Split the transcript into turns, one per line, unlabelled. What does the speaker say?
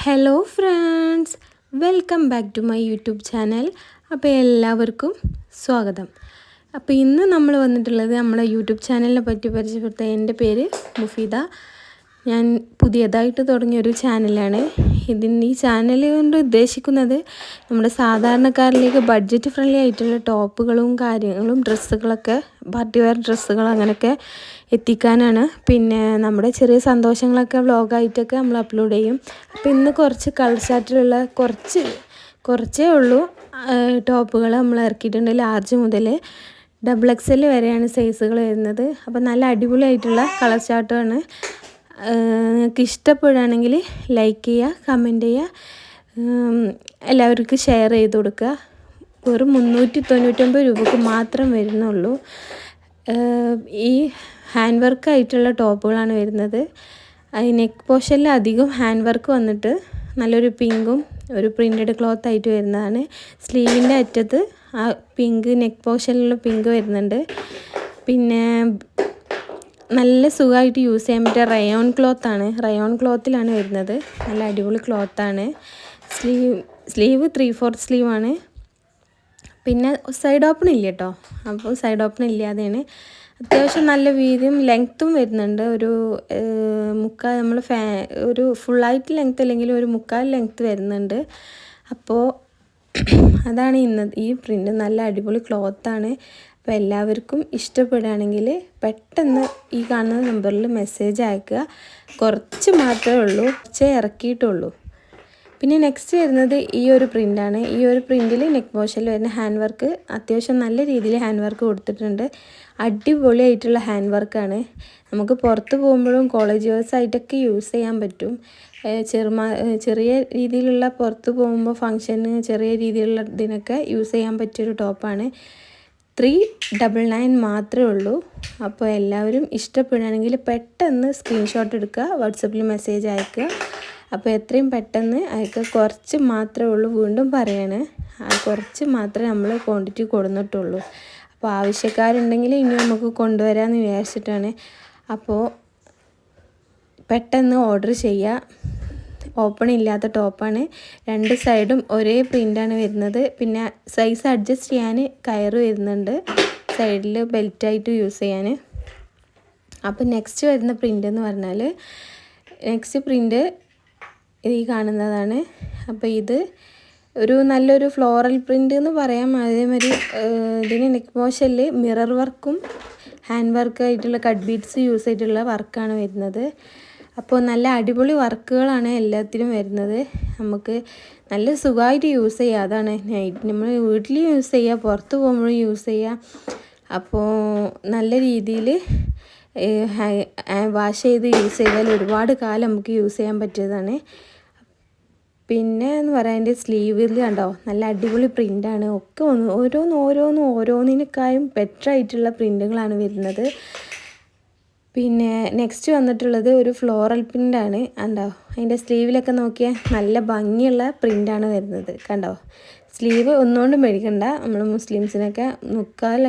Hello friends, welcome back to my YouTube channel. അപ്പോൾ എല്ലാവർക്കും സ്വാഗതം. അപ്പോൾ ഇന്ന് നമ്മൾ വന്നിട്ടുള്ളത് നമ്മളെ യൂട്യൂബ് ചാനലിനെ പറ്റി പരിചയപ്പെടുത്താൻ. എൻ്റെ പേര് മുഫീദ. ഞാൻ പുതിയതായിട്ട് തുടങ്ങിയൊരു ചാനലാണ്. ഈ ചാനൽ കൊണ്ട് ഉദ്ദേശിക്കുന്നത് നമ്മുടെ സാധാരണക്കാരിലേക്ക് ബഡ്ജറ്റ് ഫ്രണ്ട്ലി ആയിട്ടുള്ള ടോപ്പുകളും കാര്യങ്ങളും ഡ്രസ്സുകളൊക്കെ പാർട്ടി വെയർ ഡ്രസ്സുകൾ അങ്ങനെയൊക്കെ എത്തിക്കാനാണ്. പിന്നെ നമ്മുടെ ചെറിയ സന്തോഷങ്ങളൊക്കെ വ്ളോഗായിട്ടൊക്കെ നമ്മൾ അപ്ലോഡ് ചെയ്യും. അപ്പോൾ ഇന്ന് കുറച്ച് കളർ ചാർട്ടിലുള്ള കുറച്ചേ ഉള്ളൂ ടോപ്പുകൾ നമ്മൾ ഇറക്കിയിട്ടുണ്ട്. ലാർജ് മുതൽ XXL വരെയാണ് സൈസുകൾ വരുന്നത്. അപ്പോൾ നല്ല അടിപൊളിയായിട്ടുള്ള കളർ ചാർട്ടാണ്. നിങ്ങൾക്ക് ഇഷ്ടപ്പെടുകയാണെങ്കിൽ ലൈക്ക് ചെയ്യുക, കമൻറ്റ് ചെയ്യുക, എല്ലാവർക്കും ഷെയർ ചെയ്ത് കൊടുക്കുക. വെറും 399 രൂപക്ക് മാത്രം വരുന്നുള്ളൂ. ഈ ഹാൻഡ് വർക്കായിട്ടുള്ള ടോപ്പുകളാണ് വരുന്നത്. നെക്ക് പോർഷനിൽ അധികം ഹാൻഡ് വർക്ക് വന്നിട്ട് നല്ലൊരു പിങ്കും ഒരു പ്രിൻറ്റഡ് ക്ലോത്ത് ആയിട്ട് വരുന്നതാണ്. സ്ലീവിൻ്റെ അറ്റത്ത് ആ പിങ്ക് നെക്ക് പോർഷനിലുള്ള പിങ്ക് വരുന്നുണ്ട്. പിന്നെ നല്ല സുഖമായിട്ട് യൂസ് ചെയ്യാൻ പറ്റിയ റയോൺ ക്ലോത്തിലാണ് വരുന്നത്. നല്ല അടിപൊളി ക്ലോത്താണ്. സ്ലീവ് 3/4 സ്ലീവാണ്. പിന്നെ സൈഡ് ഓപ്പൺ ഇല്ല കേട്ടോ. അപ്പോൾ സൈഡ് ഓപ്പൺ ഇല്ലാതെയാണ്. അത്യാവശ്യം നല്ല വീതിയും ലെങ്ത്തും വരുന്നുണ്ട്. ഒരു ഒരു ഫുള്ളായിട്ട് ലെങ്ത്ത് അല്ലെങ്കിൽ ഒരു മുക്കാൽ ലെങ്ത്ത് വരുന്നുണ്ട്. അപ്പോൾ അതാണ് ഈ പ്രിൻ്റ്. നല്ല അടിപൊളി ക്ലോത്താണ്. അപ്പോൾ എല്ലാവർക്കും ഇഷ്ടപ്പെടുകയാണെങ്കിൽ പെട്ടെന്ന് ഈ കാണുന്ന നമ്പറിൽ മെസ്സേജ് അയക്കുക. കുറച്ച് മാത്രമേ ഉള്ളൂ, കുറച്ചേ ഇറക്കിയിട്ടുള്ളൂ. പിന്നെ നെക്സ്റ്റ് വരുന്നത് ഈ ഒരു പ്രിൻ്റാണ്. ഈ ഒരു പ്രിൻറ്റിൽ നെക്ക് പോർഷനിൽ വരുന്ന ഹാൻഡ് വർക്ക് അത്യാവശ്യം നല്ല രീതിയിൽ ഹാൻഡ് വർക്ക് കൊടുത്തിട്ടുണ്ട്. അടിപൊളിയായിട്ടുള്ള ഹാൻഡ് വർക്കാണ്. നമുക്ക് പുറത്ത് പോകുമ്പോഴും കോളേജ് വേഴ്സായിട്ടൊക്കെ യൂസ് ചെയ്യാൻ പറ്റും. ചെറിയ രീതിയിലുള്ള പുറത്ത് പോകുമ്പോൾ ഫങ്ഷന് ചെറിയ രീതിയിലുള്ള ഇതിനൊക്കെ യൂസ് ചെയ്യാൻ പറ്റിയൊരു ടോപ്പാണ്. 399 മാത്രമേ ഉള്ളൂ. അപ്പോൾ എല്ലാവരും ഇഷ്ടപ്പെടുകയാണെങ്കിൽ പെട്ടെന്ന് സ്ക്രീൻഷോട്ട് എടുക്കുക, വാട്സപ്പിൽ മെസ്സേജ് അയക്കുക. അപ്പോൾ എത്രയും പെട്ടെന്ന് അയക്കുക. കുറച്ച് മാത്രമേ ഉള്ളൂ, വീണ്ടും പറയാണ്, കുറച്ച് മാത്രമേ നമ്മൾ ക്വാണ്ടിറ്റി കൊടുത്തിട്ടുള്ളൂ. അപ്പോൾ ആവശ്യക്കാരുണ്ടെങ്കിൽ ഇനി നമുക്ക് കൊണ്ടുവരാമെന്ന് വിചാരിച്ചിട്ടാണ്. അപ്പോൾ പെട്ടെന്ന് ഓർഡർ ചെയ്യുക. ഓപ്പൺ ഇല്ലാത്ത ടോപ്പാണ്. 2 സൈഡും ഒരേ പ്രിൻ്റാണ് വരുന്നത്. പിന്നെ സൈസ് അഡ്ജസ്റ്റ് ചെയ്യാൻ കയറ് വരുന്നുണ്ട് സൈഡിൽ ബെൽറ്റായിട്ട് യൂസ് ചെയ്യാൻ. അപ്പോൾ നെക്സ്റ്റ് വരുന്ന പ്രിൻ്റ് എന്ന് പറഞ്ഞാൽ നെക്സ്റ്റ് പ്രിൻ്റ് ഈ കാണുന്നതാണ്. അപ്പോൾ ഇത് ഒരു നല്ലൊരു ഫ്ലോറൽ പ്രിൻ്റ് എന്ന് പറയാം. അതേമാതിരി ഇതിന് നെക്ക് പോർഷനിൽ മിറർ വർക്കും ഹാൻഡ് വർക്കായിട്ടുള്ള കട്ട് ബീഡ്സ് യൂസ് ചെയ്തിട്ടുള്ള വർക്കാണ് വരുന്നത്. അപ്പോൾ നല്ല അടിപൊളി വർക്കുകളാണ് എല്ലാത്തിനും വരുന്നത്. നമുക്ക് നല്ല സുഖമായിട്ട് യൂസ് ചെയ്യുക. അതാണ് നമ്മൾ വീട്ടിൽ യൂസ് ചെയ്യുക, പുറത്ത് പോകുമ്പോഴും യൂസ് ചെയ്യുക. അപ്പോൾ നല്ല രീതിയിൽ വാഷ് ചെയ്ത് യൂസ് ചെയ്താൽ ഒരുപാട് കാലം നമുക്ക് യൂസ് ചെയ്യാൻ പറ്റിയതാണ്. പിന്നെ എന്ന് പറയാൻ എൻ്റെ സ്ലീവിൽ കണ്ടോ നല്ല അടിപൊളി പ്രിൻ്റാണ്. ഒക്കെ ഓരോന്നിനേക്കാളും ബെറ്റർ ആയിട്ടുള്ള പ്രിൻ്റുകളാണ് വരുന്നത്. പിന്നെ നെക്സ്റ്റ് വന്നിട്ടുള്ളത് ഒരു ഫ്ലോറൽ പ്രിൻ്റാണ്. കണ്ടോ അതിൻ്റെ സ്ലീവിലൊക്കെ നോക്കിയാൽ നല്ല ഭംഗിയുള്ള പ്രിൻ്റാണ് വരുന്നത്. കണ്ടോ സ്ലീവ് ഒന്നുകൊണ്ടും മേടിക്കണ്ട. നമ്മൾ മുസ്ലിംസിനൊക്കെ മുക്കാൽ